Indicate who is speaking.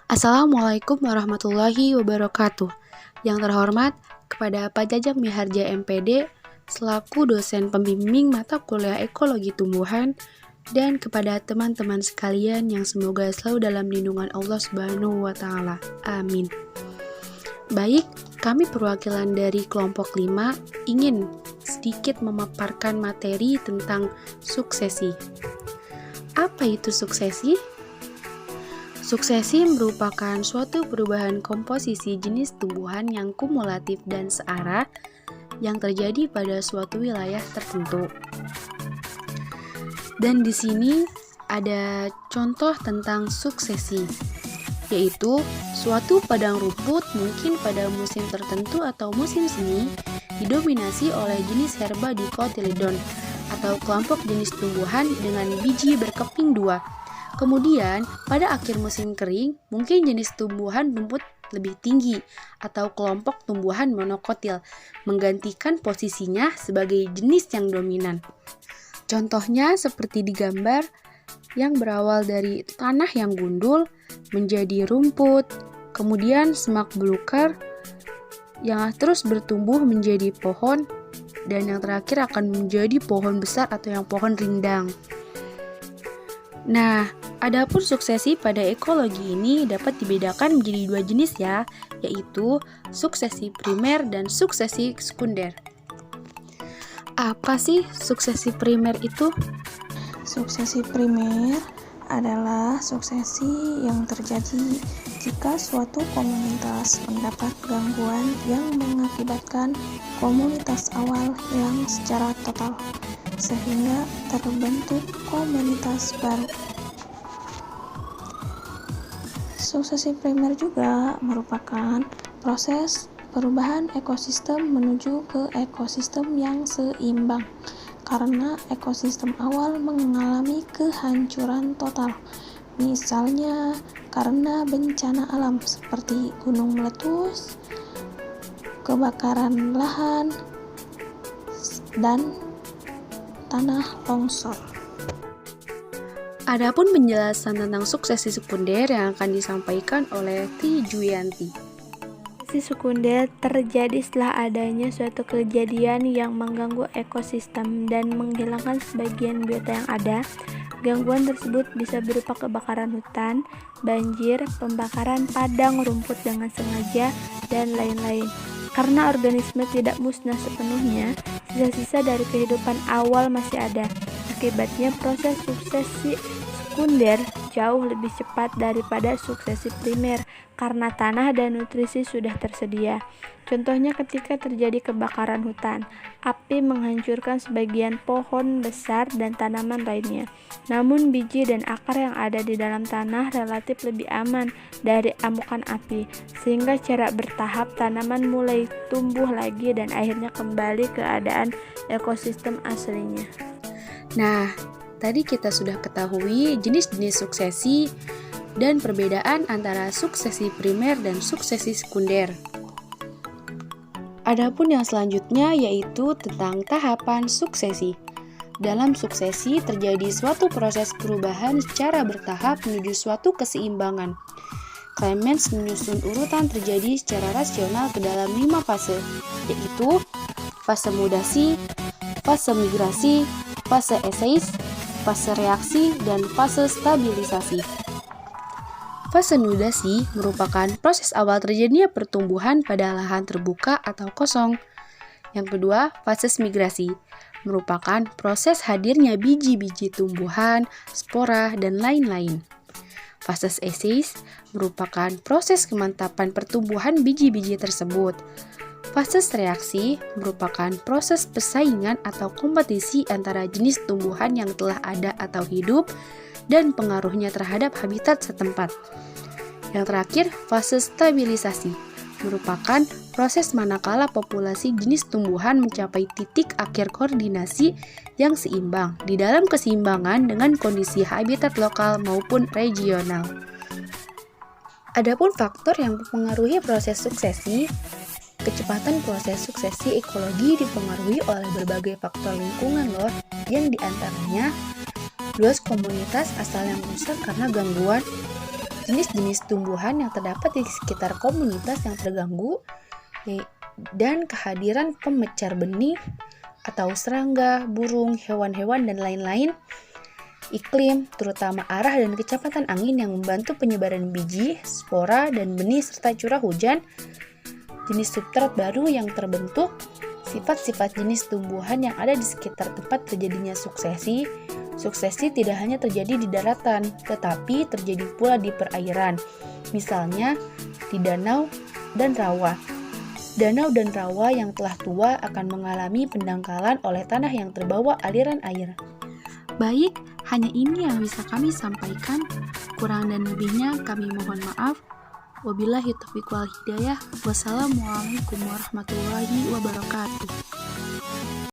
Speaker 1: Assalamualaikum warahmatullahi wabarakatuh. Yang terhormat kepada Pak Jajang Miharja MPD selaku dosen pembimbing mata kuliah Ekologi Tumbuhan dan kepada teman-teman sekalian yang semoga selalu dalam lindungan Allah Subhanahu wa taala. Amin. Baik, kami perwakilan dari kelompok 5 ingin sedikit memaparkan materi tentang suksesi. Apa itu suksesi? Suksesi merupakan suatu perubahan komposisi jenis tumbuhan yang kumulatif dan searah yang terjadi pada suatu wilayah tertentu. Dan di sini ada contoh tentang suksesi, yaitu suatu padang rumput mungkin pada musim tertentu atau musim semi didominasi oleh jenis herba Dicotyledon atau kelompok jenis tumbuhan dengan biji berkeping dua. Kemudian, pada akhir musim kering, mungkin jenis tumbuhan rumput lebih tinggi atau kelompok tumbuhan monokotil menggantikan posisinya sebagai jenis yang dominan. Contohnya seperti di gambar yang berawal dari tanah yang gundul menjadi rumput, kemudian semak belukar yang terus bertumbuh menjadi pohon, dan yang terakhir akan menjadi pohon besar atau yang pohon rindang. Nah, adapun suksesi pada ekologi ini dapat dibedakan menjadi dua jenis ya, yaitu suksesi primer dan suksesi sekunder. Apa sih suksesi primer itu?
Speaker 2: Suksesi primer adalah suksesi yang terjadi jika suatu komunitas mendapat gangguan yang mengakibatkan komunitas awal hilang secara total, sehingga terbentuk komunitas baru. Suksesi primer juga merupakan proses perubahan ekosistem menuju ke ekosistem yang seimbang, karena ekosistem awal mengalami kehancuran total, misalnya karena bencana alam seperti gunung meletus, kebakaran lahan, dan tanah longsor.
Speaker 1: Adapun penjelasan tentang suksesi sekunder yang akan disampaikan oleh Ti Juyanti.
Speaker 3: Suksesi sekunder terjadi setelah adanya suatu kejadian yang mengganggu ekosistem dan menghilangkan sebagian biota yang ada. Gangguan tersebut bisa berupa kebakaran hutan, banjir, pembakaran padang rumput dengan sengaja, dan lain-lain. Karena organisme tidak musnah sepenuhnya, sisa-sisa dari kehidupan awal masih ada. Akibatnya proses suksesi sekunder jauh lebih cepat daripada suksesi primer karena tanah dan nutrisi sudah tersedia. Contohnya ketika terjadi kebakaran hutan, api menghancurkan sebagian pohon besar dan tanaman lainnya. Namun biji dan akar yang ada di dalam tanah relatif lebih aman dari amukan api, sehingga secara bertahap tanaman mulai tumbuh lagi dan akhirnya kembali ke keadaan ekosistem aslinya.
Speaker 1: Nah, tadi kita sudah ketahui jenis-jenis suksesi dan perbedaan antara suksesi primer dan suksesi sekunder. Adapun yang selanjutnya yaitu tentang tahapan suksesi. Dalam suksesi terjadi suatu proses perubahan secara bertahap menuju suatu keseimbangan. Clemens menyusun urutan terjadi secara rasional ke dalam 5 fase, yaitu fase mutasi, fase migrasi, fase eseis, fase reaksi, dan fase stabilisasi. Fase nudasi merupakan proses awal terjadinya pertumbuhan pada lahan terbuka atau kosong. Yang kedua, fase migrasi merupakan proses hadirnya biji-biji tumbuhan, spora, dan lain-lain. Fase eseis merupakan proses kemantapan pertumbuhan biji-biji tersebut. Fase reaksi merupakan proses persaingan atau kompetisi antara jenis tumbuhan yang telah ada atau hidup dan pengaruhnya terhadap habitat setempat. Yang terakhir, fase stabilisasi merupakan proses manakala populasi jenis tumbuhan mencapai titik akhir koordinasi yang seimbang di dalam keseimbangan dengan kondisi habitat lokal maupun regional. Adapun faktor yang mempengaruhi proses suksesi, kecepatan proses suksesi ekologi dipengaruhi oleh berbagai faktor lingkungan loh, yang diantaranya luas komunitas asal yang rusak karena gangguan jenis-jenis tumbuhan yang terdapat di sekitar komunitas yang terganggu, dan kehadiran pemecar benih atau serangga, burung, hewan-hewan, dan lain-lain. Iklim, terutama arah dan kecepatan angin yang membantu penyebaran biji, spora, dan benih serta curah hujan. Jenis substrat baru yang terbentuk, sifat-sifat jenis tumbuhan yang ada di sekitar tempat terjadinya suksesi. Suksesi tidak hanya terjadi di daratan, tetapi terjadi pula di perairan, misalnya di danau dan rawa. Danau dan rawa yang telah tua akan mengalami pendangkalan oleh tanah yang terbawa aliran air.
Speaker 4: Baik, hanya ini yang bisa kami sampaikan. Kurang dan lebihnya kami mohon maaf. Wabillahi taufiq wal hidayah. Wassalamualaikum warahmatullahi wabarakatuh.